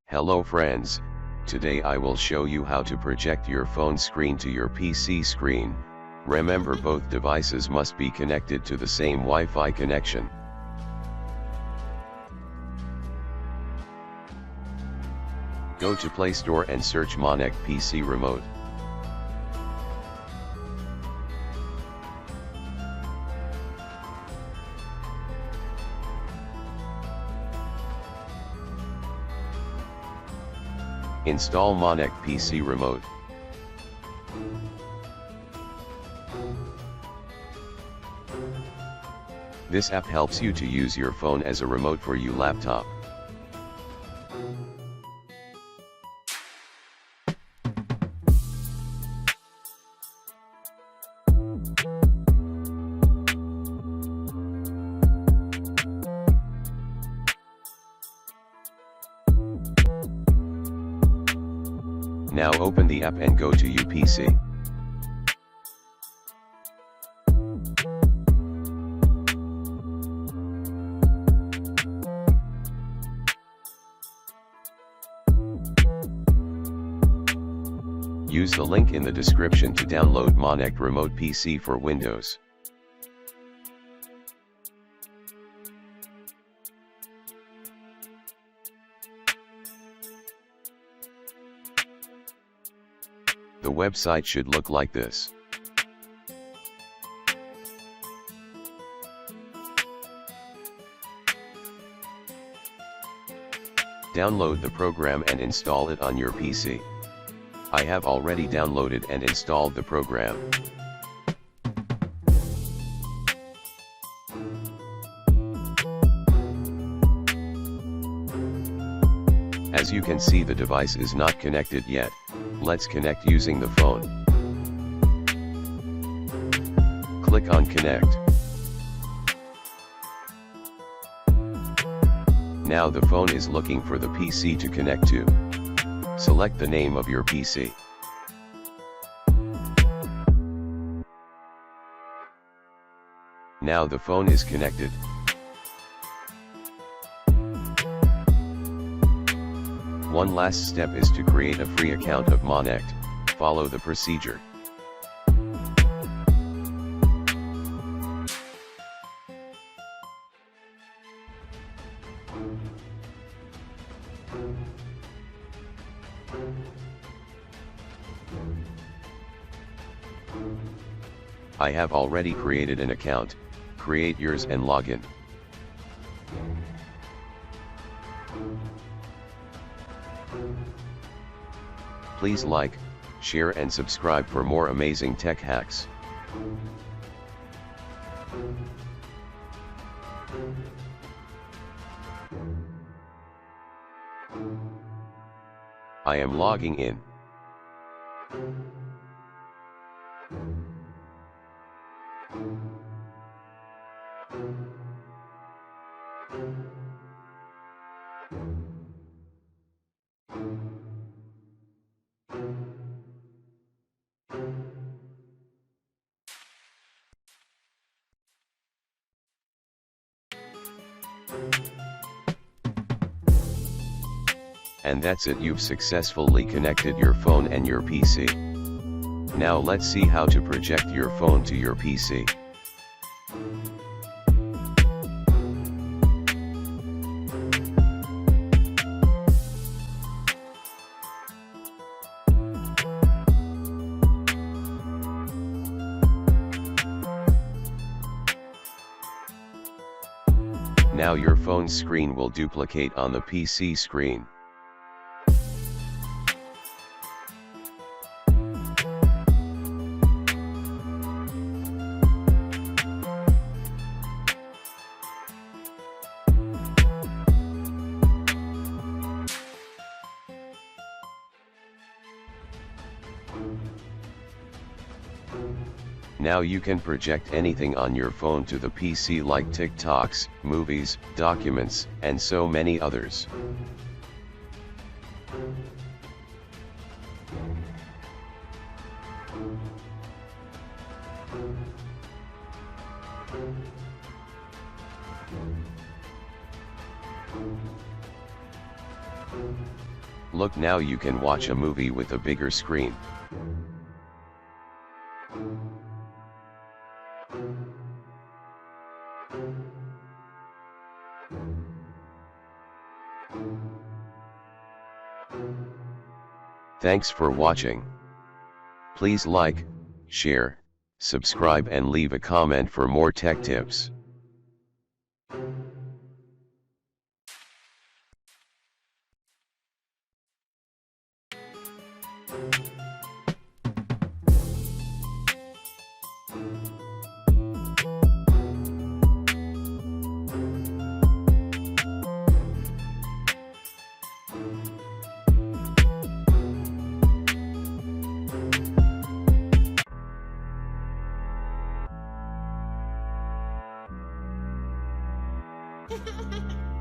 Hello friends, today I will show you how to project your phone screen to your PC screen. Remember, both devices must be connected to the same Wi-Fi connection. Go to Play Store and search Monect PC Remote. Install Monect PC Remote. This app helps you to use your phone as a remote for your laptop. Now open the app and go to your PC. Use the link in the description to download Monect Remote PC for Windows. The website should look like this. Download the program and install it on your PC. I have already downloaded and installed the program. As you can see, the device is not connected yet. Let's connect using the phone. Click on Connect. Now the phone is looking for the PC to connect to. Select the name of your PC. Now the phone is connected. One last step is to create a free account of Monect. Follow the procedure. I have already created an account. Create yours and log in. Please like, share and subscribe for more amazing tech hacks. I am logging in. And that's it, you've successfully connected your phone and your PC. Now let's see how to project your phone to your PC. Now your phone's screen will duplicate on the PC screen. Now you can project anything on your phone to the PC like TikToks, movies, documents, and so many others. Look, now you can watch a movie with a bigger screen. Thanks for watching. Please like, share, subscribe and leave a comment for more tech tips. Ha ha ha ha!